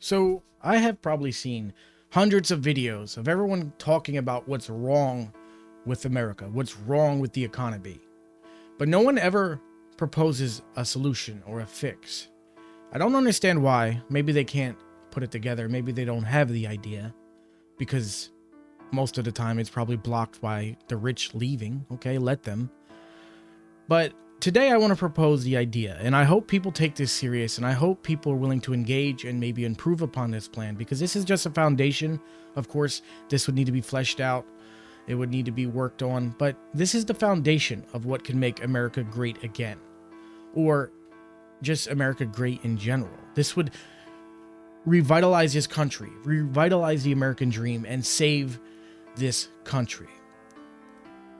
So I have probably seen hundreds of videos of everyone talking about what's wrong with America, what's wrong with the economy. But no one ever proposes a solution or a fix. I don't understand why. Maybe they can't put it together. Maybe they don't have the idea, because most of the time it's probably blocked by the rich leaving. Okay, let them. But today I want to propose the idea, and I hope people take this serious, and I hope people are willing to engage and maybe improve upon this plan, because this is just a foundation. Of course, this would need to be fleshed out. It would need to be worked on, but this is the foundation of what can make America great again, or just America great in general. This would revitalize this country, revitalize the American dream, and save this country.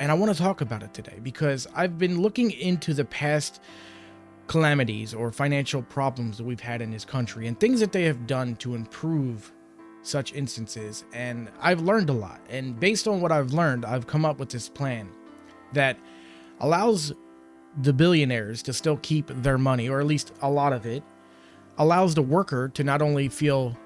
And I want to talk about it today because I've been looking into the past calamities or financial problems that we've had in this country and things that they have done to improve such instances. And I've learned a lot. And based on what I've learned, I've come up with this plan that allows the billionaires to still keep their money, or at least a lot of it, allows the worker to not only feel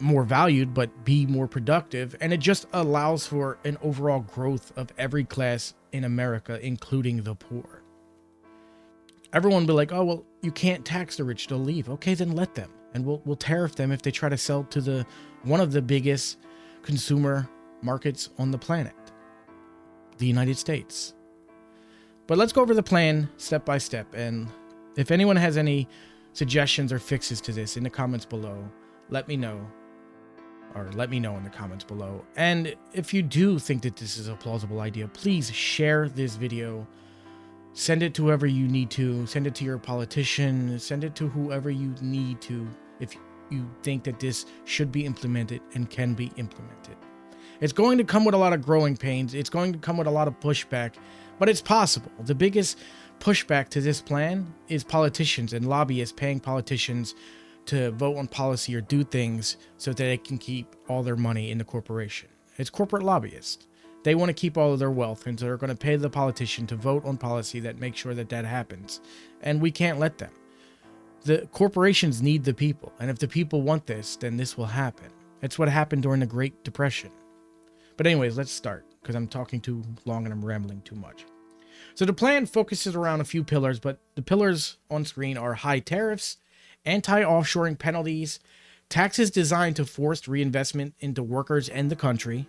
more valued, but be more productive. And it just allows for an overall growth of every class in America, including the poor. Everyone will be like, oh, well, you can't tax the rich, they'll leave. Okay, then let them. And we'll tariff them if they try to sell to one of the biggest consumer markets on the planet, the United States. But let's go over the plan step by step. And if anyone has any suggestions or fixes to this in the comments below, let me know. Or let me know in the comments below. And if you do think that this is a plausible idea, please share this video. Send it to whoever you need to. Send it to your politician. Send it to whoever you need to if you think that this should be implemented and can be implemented. It's going to come with a lot of growing pains. It's going to come with a lot of pushback, but it's possible. The biggest pushback to this plan is politicians and lobbyists paying politicians to vote on policy or do things so that they can keep all their money in the corporation. It's corporate lobbyists. They want to keep all of their wealth, and so they're going to pay the politician to vote on policy that makes sure that that happens. And we can't let them. The corporations need the people, and if the people want this, then this will happen. It's what happened during the Great Depression. But anyways, let's start, because I'm talking too long and I'm rambling too much. So the plan focuses around a few pillars, but the pillars on screen are high tariffs, anti-offshoring penalties, taxes designed to force reinvestment into workers and the country,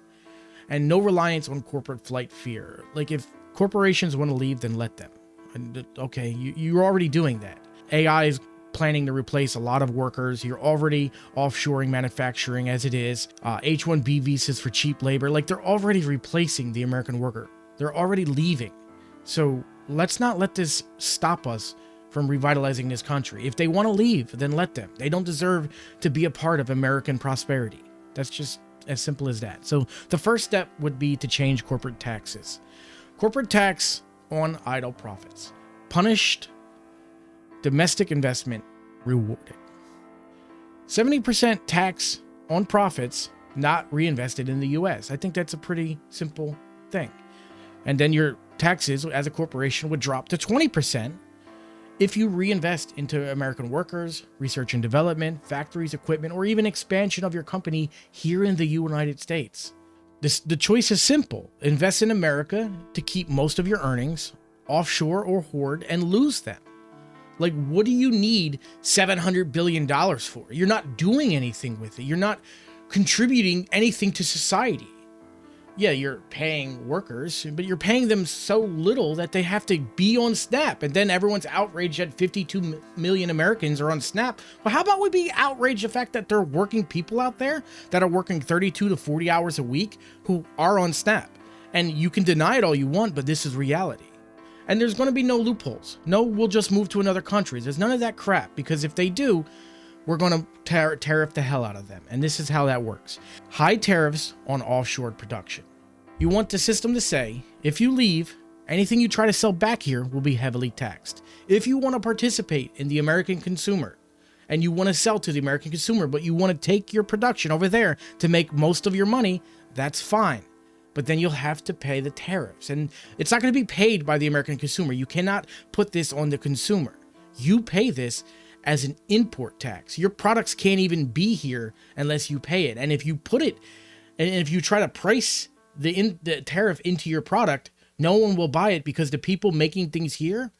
and no reliance on corporate flight fear. Like, if corporations want to leave, then let them. And okay, you're already doing that. AI is planning to replace a lot of workers. You're already offshoring manufacturing as it is. H-1B visas for cheap labor. Like, they're already replacing the American worker. They're already leaving. So let's not let this stop us from revitalizing this country. If they want to leave, then let them. They don't deserve to be a part of American prosperity. That's just as simple as that. So the first step would be to change corporate taxes. Corporate tax on idle profits. Punished, domestic investment rewarded. 70% tax on profits not reinvested in the US. I think that's a pretty simple thing. And then your taxes as a corporation would drop to 20% if you reinvest into American workers, research and development, factories, equipment, or even expansion of your company here in the United States. The choice is simple. Invest in America to keep most of your earnings, offshore or hoard, and lose them. Like, what do you need $700 billion for? You're not doing anything with it. You're not contributing anything to society. Yeah, you're paying workers, but you're paying them so little that they have to be on SNAP. And then everyone's outraged that 52 million Americans are on SNAP. Well, how about we be outraged the fact that there are working people out there that are working 32 to 40 hours a week who are on SNAP? And you can deny it all you want, but this is reality. And there's going to be no loopholes. No, we'll just move to another country. There's none of that crap, because if they do, we're going to tariff the hell out of them. And this is how that works. High tariffs on offshore production. You want the system to say, if you leave, anything you try to sell back here will be heavily taxed. If you want to participate in the American consumer, and you want to sell to the American consumer, but you want to take your production over there to make most of your money, that's fine. But then you'll have to pay the tariffs. And it's not going to be paid by the American consumer. You cannot put this on the consumer. You pay this, as an import tax. Your products can't even be here unless you pay it. And if you put it, and if you try to price the tariff into your product, no one will buy it because the people making things here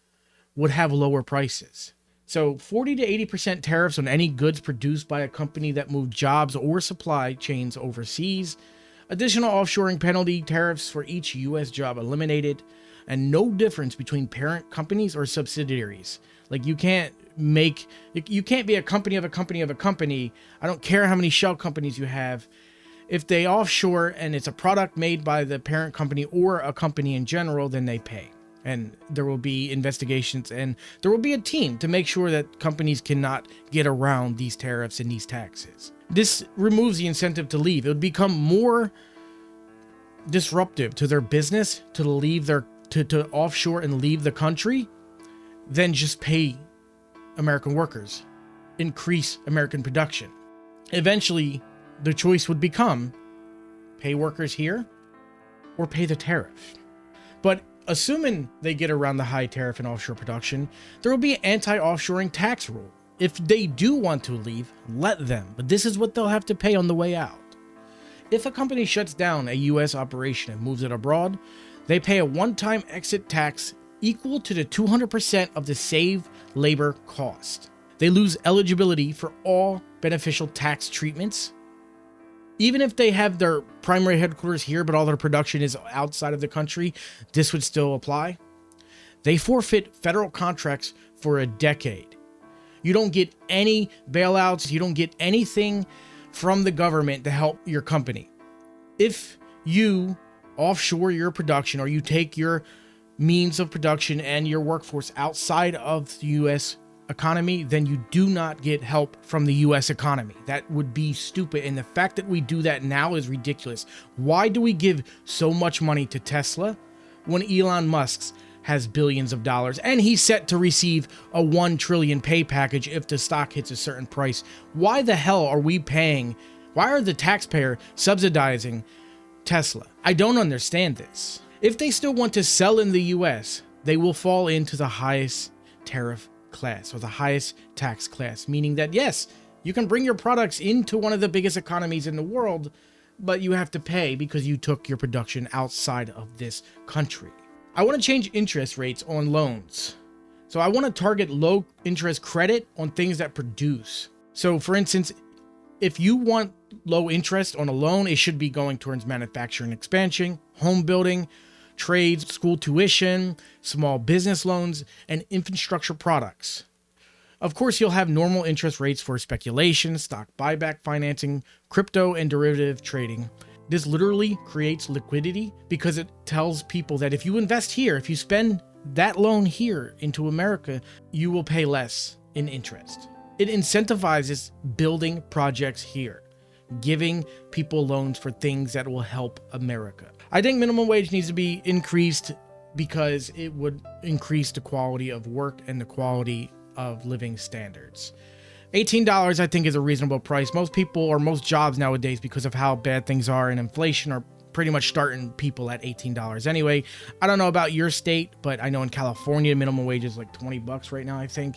would have lower prices. So 40 to 80% tariffs on any goods produced by a company that move jobs or supply chains overseas. Additional offshoring penalty tariffs for each U.S. job eliminated, and no difference between parent companies or subsidiaries. Like you can't be a company of a company of a company. I don't care how many shell companies you have. If they offshore and it's a product made by the parent company or a company in general, then they pay. And there will be investigations and there will be a team to make sure that companies cannot get around these tariffs and these taxes. This removes the incentive to leave. It would become more disruptive to their business to leave to offshore and leave the country than just pay American workers, increase American production. Eventually, the choice would become pay workers here or pay the tariff. But assuming they get around the high tariff and offshore production, there will be an anti-offshoring tax rule. If they do want to leave, let them, but this is what they'll have to pay on the way out. If a company shuts down a U.S. operation and moves it abroad, they pay a one-time exit tax equal to the 200% of the saved labor cost. They lose eligibility for all beneficial tax treatments. Even if they have their primary headquarters here, but all their production is outside of the country, this would still apply. They forfeit federal contracts for a decade. You don't get any bailouts. You don't get anything from the government to help your company. If you offshore your production or you take your means of production and your workforce outside of the U.S. economy, then you do not get help from the U.S. economy. That would be stupid. And the fact that we do that now is ridiculous. Why do we give so much money to Tesla when Elon Musk has billions of dollars and he's set to receive a 1 trillion pay package if the stock hits a certain price? Why the hell are we paying? Why are the taxpayer subsidizing Tesla? I don't understand this. If they still want to sell in the U.S., they will fall into the highest tariff class or the highest tax class, meaning that yes, you can bring your products into one of the biggest economies in the world, but you have to pay because you took your production outside of this country. I want to change interest rates on loans. So I want to target low interest credit on things that produce. So for instance, if you want low interest on a loan, it should be going towards manufacturing expansion, home building, trades, school tuition, small business loans, and infrastructure products. Of course, you'll have normal interest rates for speculation, stock buyback financing, crypto, and derivative trading. This literally creates liquidity because it tells people that if you invest here, if you spend that loan here into America, you will pay less in interest. It incentivizes building projects here, giving people loans for things that will help America. I think minimum wage needs to be increased because it would increase the quality of work and the quality of living standards. $18 I think is a reasonable price. Most people or most jobs nowadays, because of how bad things are and inflation, are pretty much starting people at $18 anyway. I don't know about your state, but I know in California minimum wage is like $20 right now, I think.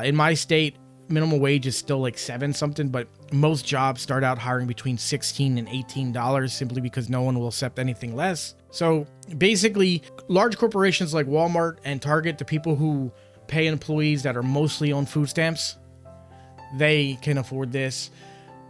In my state, minimum wage is still like 7 something, but most jobs start out hiring between $16 and $18 simply because no one will accept anything less. So basically, large corporations like Walmart and Target, the people who pay employees that are mostly on food stamps, they can afford this.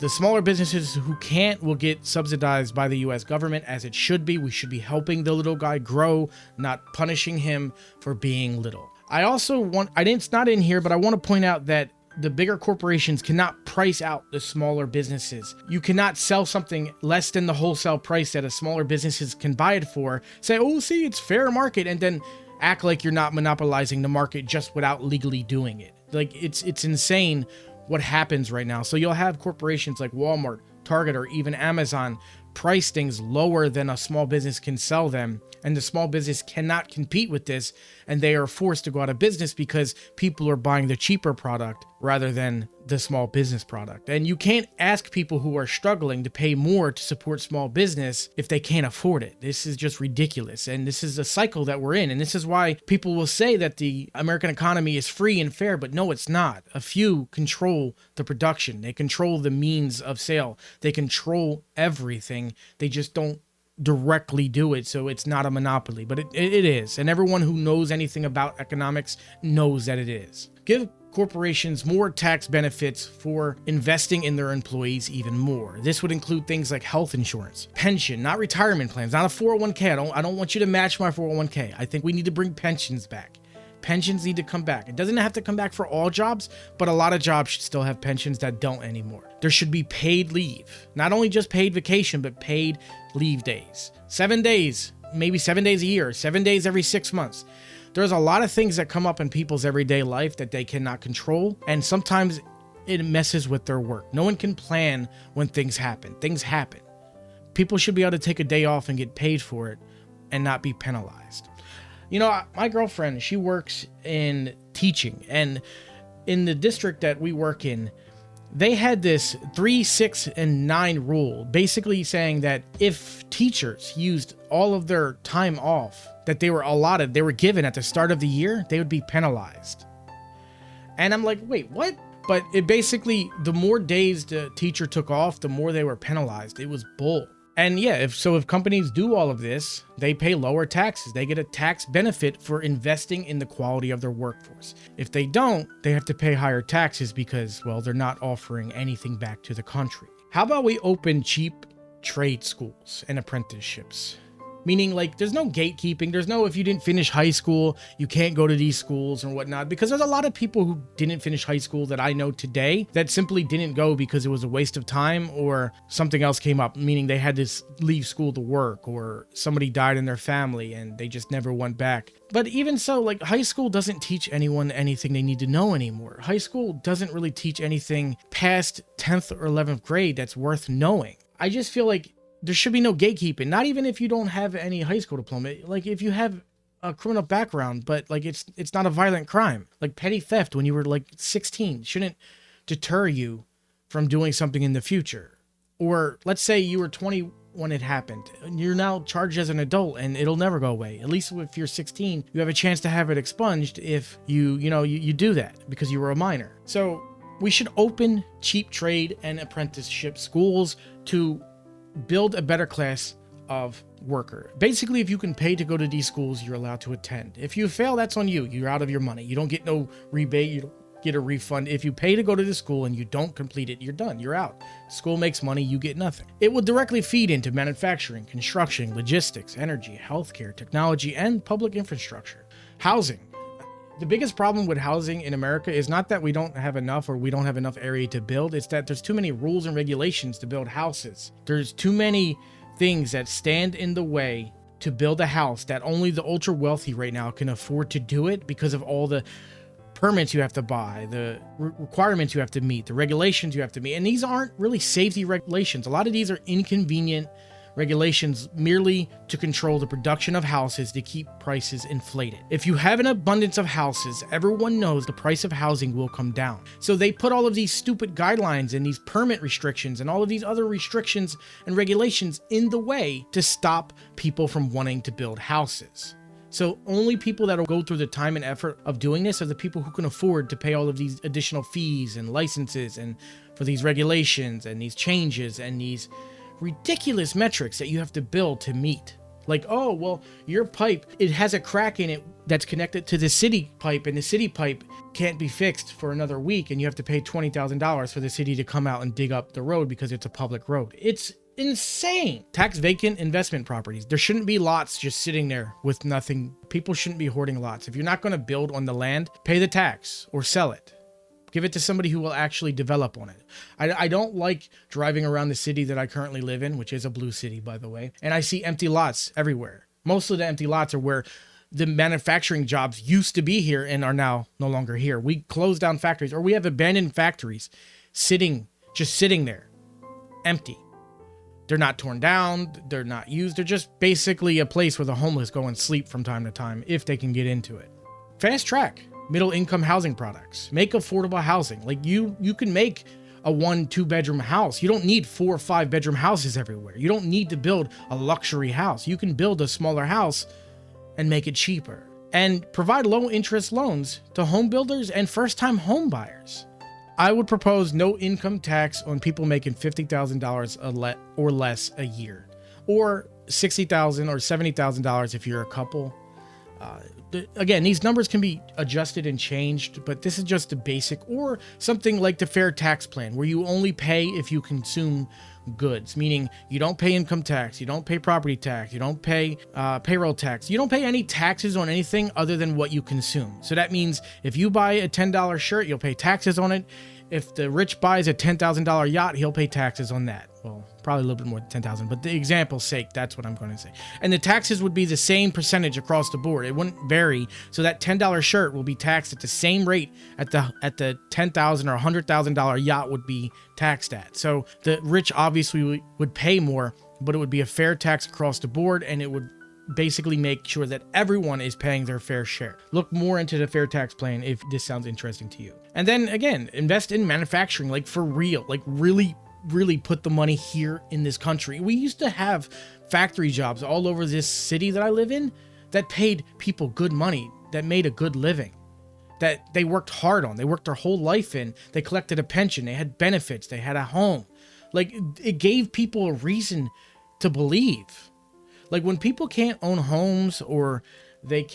The smaller businesses who can't will get subsidized by the US government, as it should be. We should be helping the little guy grow, not punishing him for being little. I also want, it's not in here, but I want to point out that the bigger corporations cannot price out the smaller businesses. You cannot sell something less than the wholesale price that a smaller businesses can buy it for. Say, oh, see, it's fair market, and then act like you're not monopolizing the market just without legally doing it. Like, it's insane what happens right now. So you'll have corporations like Walmart, Target, or even Amazon price things lower than a small business can sell them, and the small business cannot compete with this, and they are forced to go out of business because people are buying the cheaper product rather than the small business product. And you can't ask people who are struggling to pay more to support small business if they can't afford it. This is just ridiculous. And this is a cycle that we're in. And this is why people will say that the American economy is free and fair, but no, it's not. A few control the production. They control the means of sale. They control everything. They just don't directly do it, so it's not a monopoly, but it is. And everyone who knows anything about economics knows that it is. Give corporations more tax benefits for investing in their employees even more. This would include things like health insurance, pension, not retirement plans, not a 401k. I don't want you to match my 401k. I think we need to bring pensions back. Pensions need to come back. It doesn't have to come back for all jobs, but a lot of jobs should still have pensions that don't anymore. There should be paid leave, not only just paid vacation, but paid leave days. 7 days, maybe 7 days a year, 7 days every 6 months. There's a lot of things that come up in people's everyday life that they cannot control, and sometimes it messes with their work. No one can plan when things happen. Things happen. People should be able to take a day off and get paid for it and not be penalized. You know, my girlfriend, she works in teaching, and in the district that we work in, they had this 3, 6, and 9 rule, basically saying that if teachers used all of their time off that they were allotted, they were given at the start of the year, they would be penalized. And I'm like, wait, what? But it basically, the more days the teacher took off, the more they were penalized. It was bull. And yeah, if companies do all of this, they pay lower taxes. They get a tax benefit for investing in the quality of their workforce. If they don't, they have to pay higher taxes because, well, they're not offering anything back to the country. How about we open cheap trade schools and apprenticeships? Meaning, like, there's no gatekeeping. There's no, if you didn't finish high school, you can't go to these schools and whatnot. Because there's a lot of people who didn't finish high school that I know today that simply didn't go because it was a waste of time or something else came up, meaning they had to leave school to work or somebody died in their family and they just never went back. But even so, like, high school doesn't teach anyone anything they need to know anymore. High school doesn't really teach anything past 10th or 11th grade that's worth knowing. I just feel like there should be no gatekeeping, not even if you don't have any high school diploma. Like, if you have a criminal background, but like it's not a violent crime, like petty theft when you were like 16 shouldn't deter you from doing something in the future. Or let's say you were 20 when it happened, and you're now charged as an adult and it'll never go away. At least if you're 16, you have a chance to have it expunged if you do that because you were a minor. So we should open cheap trade and apprenticeship schools to build a better class of worker. Basically, if you can pay to go to these schools, you're allowed to attend. If you fail, that's on you. You're out of your money. You don't get no rebate. You don't get a refund. If you pay to go to the school and you don't complete it, you're done. You're out. School makes money. You get nothing. It will directly feed into manufacturing, construction, logistics, energy, healthcare, technology, and public infrastructure. Housing. The biggest problem with housing in America is not that we don't have enough or we don't have enough area to build. It's that there's too many rules and regulations to build houses. There's too many things that stand in the way to build a house that only the ultra wealthy right now can afford to do it because of all the permits you have to buy, the requirements you have to meet, the regulations you have to meet. And these aren't really safety regulations. A lot of these are inconvenient regulations merely to control the production of houses to keep prices inflated. If you have an abundance of houses, everyone knows the price of housing will come down. So they put all of these stupid guidelines and these permit restrictions and all of these other restrictions and regulations in the way to stop people from wanting to build houses. So only people that will go through the time and effort of doing this are the people who can afford to pay all of these additional fees and licenses and for these regulations and these changes and these ridiculous metrics that you have to build to meet. Like, oh, well, your pipe, it has a crack in it that's connected to the city pipe, and the city pipe can't be fixed for another week, and you have to pay $20,000 for the city to come out and dig up the road because it's a public road. It's insane. Tax vacant investment properties. There shouldn't be lots just sitting there with nothing. People shouldn't be hoarding lots. If you're not going to build on the land, pay the tax or sell it. Give it to somebody who will actually develop on it. I don't like driving around the city that I currently live in, which is a blue city, by the way, and I see empty lots everywhere. Most of the empty lots are where the manufacturing jobs used to be here and are now no longer here. We closed down factories, or we have abandoned factories just sitting there, empty. They're not torn down. They're not used. They're just basically a place where the homeless go and sleep from time to time if they can get into it. Fast track. middle income housing products. Make affordable housing. Like you can make a 1-2 bedroom house. You don't need 4 or 5 bedroom houses everywhere. You don't need to build a luxury house. You can build a smaller house and make it cheaper. And provide low interest loans to home builders and first time home buyers. I would propose no income tax on people making $50,000 or less a year, or $60,000 or $70,000 if you're a couple. Again, these numbers can be adjusted and changed, but this is just the basic, or something like the fair tax plan, where you only pay if you consume goods, meaning you don't pay income tax, you don't pay property tax, you don't pay payroll tax, you don't pay any taxes on anything other than what you consume. So that means if you buy a $10 shirt, you'll pay taxes on it. If the rich buys a $10,000 yacht, he'll pay taxes on that. Well, probably a little bit more than 10,000, but the example's sake, that's what I'm going to say. And the taxes would be the same percentage across the board. It wouldn't vary. So that $10 shirt will be taxed at the same rate at the $10,000 or $100,000 yacht would be taxed at. So the rich obviously would pay more, but it would be a fair tax across the board, and it would basically make sure that everyone is paying their fair share. Look more into the fair tax plan if this sounds interesting to you. And then again, invest in manufacturing, like for real, like really put the money here in this country. We used to have factory jobs all over this city that I live in that paid people good money, that made a good living, that they worked hard on. They worked their whole life in. They collected a pension. They had benefits. They had a home. Like, it gave people a reason to believe. Like, when people can't own homes, or they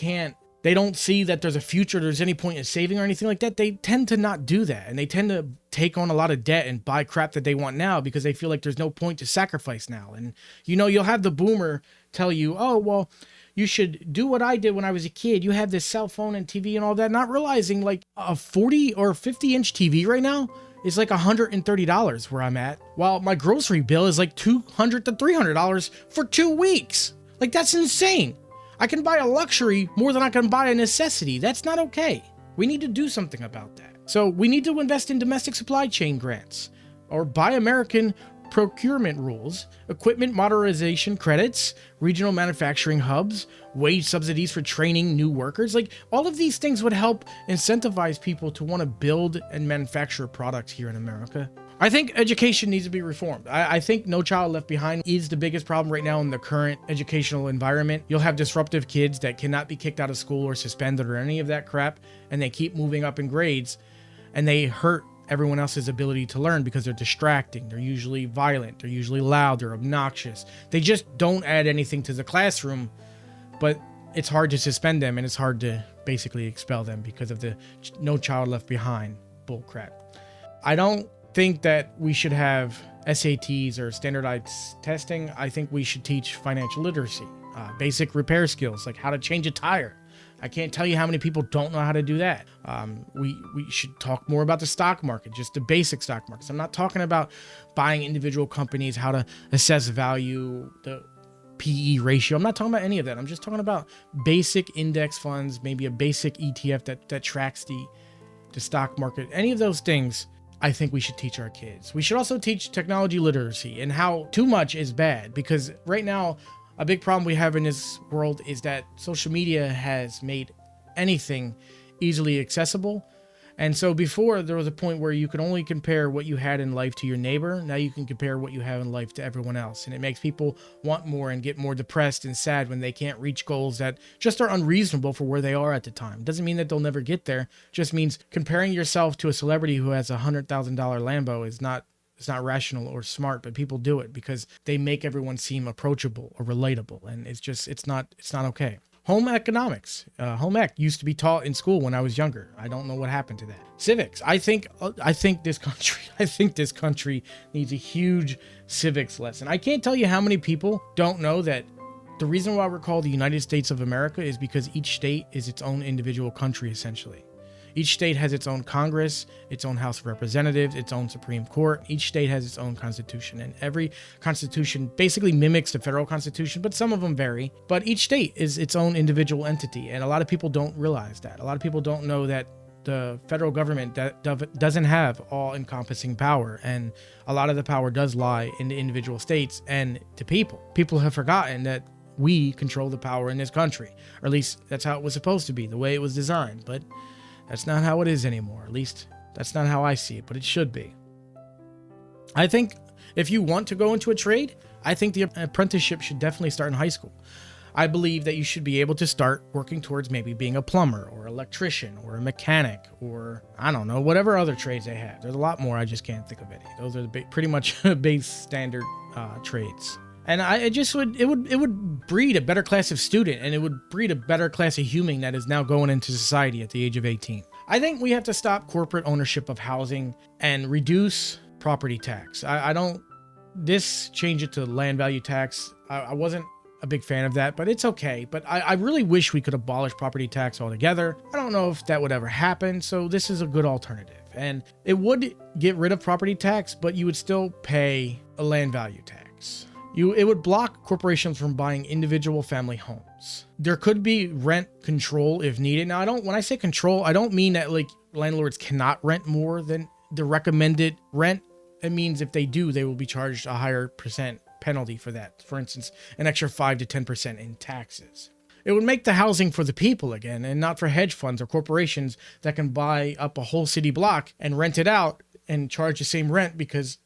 don't see that there's a future, there's any point in saving or anything like that, they tend to not do that. And they tend to take on a lot of debt and buy crap that they want now because they feel like there's no point to sacrifice now. And, you'll have the boomer tell you, oh, well, you should do what I did when I was a kid. You have this cell phone and TV and all that, not realizing like a 40 or 50 inch TV right now is like $130 where I'm at, while my grocery bill is like $200 to $300 for 2 weeks. Like, that's insane. I can buy a luxury more than I can buy a necessity. That's not okay. We need to do something about that. So we need to invest in domestic supply chain grants, or buy American procurement rules, equipment modernization credits, regional manufacturing hubs, wage subsidies for training new workers. Like, all of these things would help incentivize people to want to build and manufacture products here in America. I think education needs to be reformed. I think No Child Left Behind is the biggest problem right now in the current educational environment. You'll have disruptive kids that cannot be kicked out of school or suspended or any of that crap, and they keep moving up in grades, and they hurt everyone else's ability to learn because they're distracting. They're usually violent. They're usually loud. They're obnoxious. They just don't add anything to the classroom, but it's hard to suspend them, and it's hard to basically expel them because of the No Child Left Behind bullcrap. I don't think that we should have SATs or standardized testing. I think we should teach financial literacy, basic repair skills, like how to change a tire. I can't tell you how many people don't know how to do that. We should talk more about the stock market, just the basic stock markets. I'm not talking about buying individual companies, how to assess value, the PE ratio. I'm not talking about any of that. I'm just talking about basic index funds, maybe a basic ETF that tracks the stock market. Any of those things, I think we should teach our kids. We should also teach technology literacy and how too much is bad, because right now, a big problem we have in this world is that social media has made anything easily accessible. And so before, there was a point where you could only compare what you had in life to your neighbor. Now you can compare what you have in life to everyone else. And it makes people want more and get more depressed and sad when they can't reach goals that just are unreasonable for where they are at the time. Doesn't mean that they'll never get there. Just means comparing yourself to a celebrity who has a $100,000 Lambo is not, it's not rational or smart, but people do it because they make everyone seem approachable or relatable. And it's not okay. Home economics. Home ec used to be taught in school when I was younger. I don't know what happened to that. Civics. I think this country needs a huge civics lesson. I can't tell you how many people don't know that the reason why we're called the United States of America is because each state is its own individual country, essentially. Each state has its own Congress, its own House of Representatives, its own Supreme Court. Each state has its own constitution, and every constitution basically mimics the federal constitution, but some of them vary. But each state is its own individual entity, and a lot of people don't realize that. A lot of people don't know that the federal government doesn't have all-encompassing power, and a lot of the power does lie in the individual states and to people. People have forgotten that we control the power in this country, or at least that's how it was supposed to be, the way it was designed, but That's not how it is anymore. At least that's not how I see it, but it should be. I think if you want to go into a trade, I think the apprenticeship should definitely start in high school. I believe that you should be able to start working towards maybe being a plumber or electrician or a mechanic or, I don't know, whatever other trades they have. There's a lot more. I just can't think of any. Those are the pretty much base standard trades. And it would breed a better class of student, and it would breed a better class of human that is now going into society at the age of 18. I think we have to stop corporate ownership of housing and reduce property tax. Change it to land value tax. I wasn't a big fan of that, but it's okay. But I really wish we could abolish property tax altogether. I don't know if that would ever happen, so this is a good alternative. And it would get rid of property tax, but you would still pay a land value tax. It would block corporations from buying individual family homes. There could be rent control if needed. Now, when I say control, I don't mean that like landlords cannot rent more than the recommended rent. It means if they do, they will be charged a higher percent penalty for that. For instance, an extra 5 to 10% in taxes. It would make the housing for the people again, and not for hedge funds or corporations that can buy up a whole city block and rent it out and charge the same rent because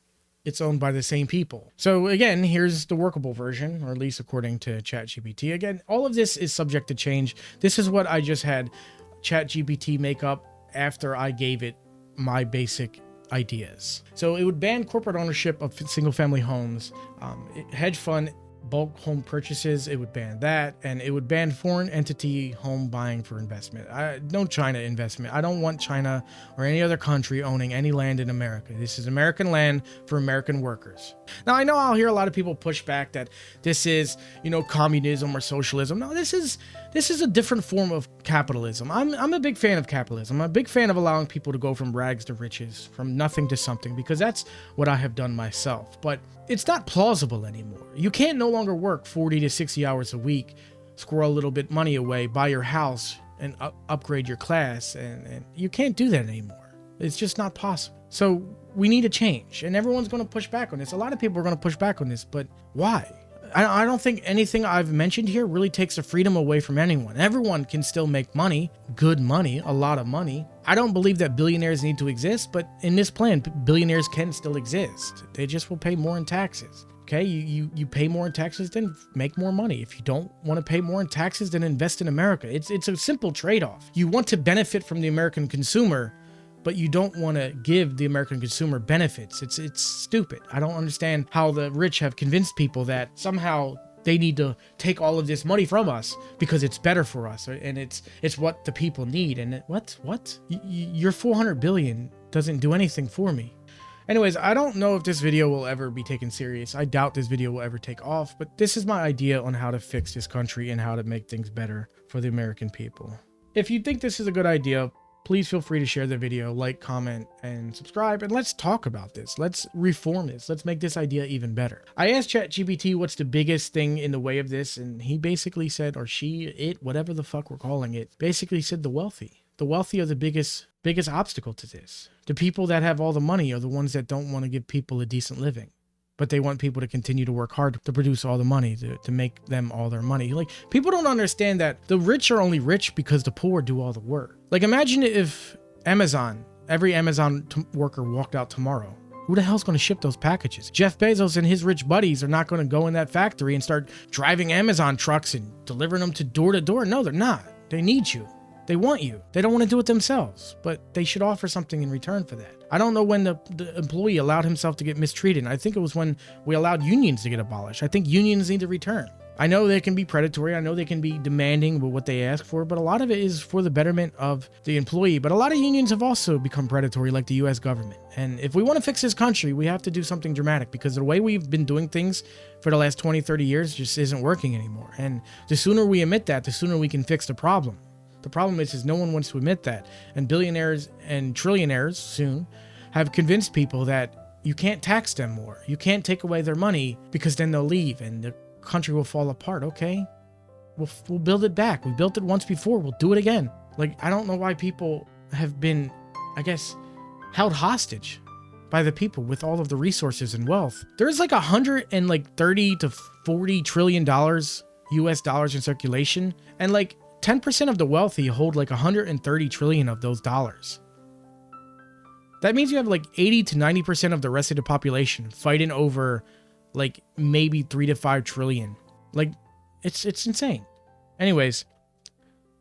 it's owned by the same people. So again, here's the workable version, or at least according to ChatGPT. Again, all of this is subject to change. This is what I just had ChatGPT make up after I gave it my basic ideas. So it would ban corporate ownership of single-family homes, hedge fund bulk home purchases. It would ban that, and it would ban foreign entity home buying for investment. No China investment. I don't want China or any other country owning any land in America. This is American land for American workers. Now, I know I'll hear a lot of people push back that this is, communism or socialism. No, this is a different form of capitalism. I'm a big fan of capitalism. I'm a big fan of allowing people to go from rags to riches, from nothing to something, because that's what I have done myself. But it's not plausible anymore. You can't no longer work 40 to 60 hours a week, squirrel a little bit money away, buy your house, and upgrade your class, and you can't do that anymore. It's just not possible. So we need a change, and everyone's going to push back on this. A lot of people are going to push back on this, but why? I don't think anything I've mentioned here really takes the freedom away from anyone. Everyone can still make money, good money, a lot of money. I don't believe that billionaires need to exist, but in this plan, billionaires can still exist. They just will pay more in taxes. Okay, you pay more in taxes, then make more money. If you don't want to pay more in taxes, then invest in America. It's a simple trade-off. You want to benefit from the American consumer, but you don't want to give the American consumer benefits. It's stupid. I don't understand how the rich have convinced people that somehow they need to take all of this money from us because it's better for us, and it's what the people need. And what? Your 400 billion doesn't do anything for me. Anyways, I don't know if this video will ever be taken serious. I doubt this video will ever take off, but this is my idea on how to fix this country and how to make things better for the American people. If you think this is a good idea, please feel free to share the video, like, comment, and subscribe, and let's talk about this. Let's reform this. Let's make this idea even better. I asked ChatGPT what's the biggest thing in the way of this, and he basically said, or she, it, whatever the fuck we're calling it, basically said the wealthy. The wealthy are the biggest obstacle to this. The people that have all the money are the ones that don't want to give people a decent living. But they want people to continue to work hard to produce all the money, to make them all their money. Like, people don't understand that the rich are only rich because the poor do all the work. Like, imagine if every Amazon worker walked out tomorrow. Who the hell's going to ship those packages? Jeff Bezos and his rich buddies are not going to go in that factory and start driving Amazon trucks and delivering them to door. No, they're not. They need you. They want you. They don't want to do it themselves, but they should offer something in return for that. I don't know when the employee allowed himself to get mistreated. I think it was when we allowed unions to get abolished. I think unions need to return. I know they can be predatory. I know they can be demanding with what they ask for, but a lot of it is for the betterment of the employee. But a lot of unions have also become predatory, like the US government. And if we want to fix this country, we have to do something dramatic, because the way we've been doing things for the last 20, 30 years just isn't working anymore. And the sooner we admit that, the sooner we can fix the problem. The problem is no one wants to admit that. And billionaires and trillionaires soon have convinced people that you can't tax them more. You can't take away their money, because then they'll leave and the country will fall apart. Okay, we'll build it back. We built it once before. We'll do it again. Like, I don't know why people have been, I guess, held hostage by the people with all of the resources and wealth. There's like 130 to $40 trillion US dollars in circulation. And like, 10% of the wealthy hold like 130 trillion of those dollars. That means you have like 80 to 90% of the rest of the population fighting over like maybe 3 to 5 trillion. Like it's insane. Anyways,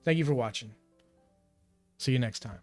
thank you for watching. See you next time.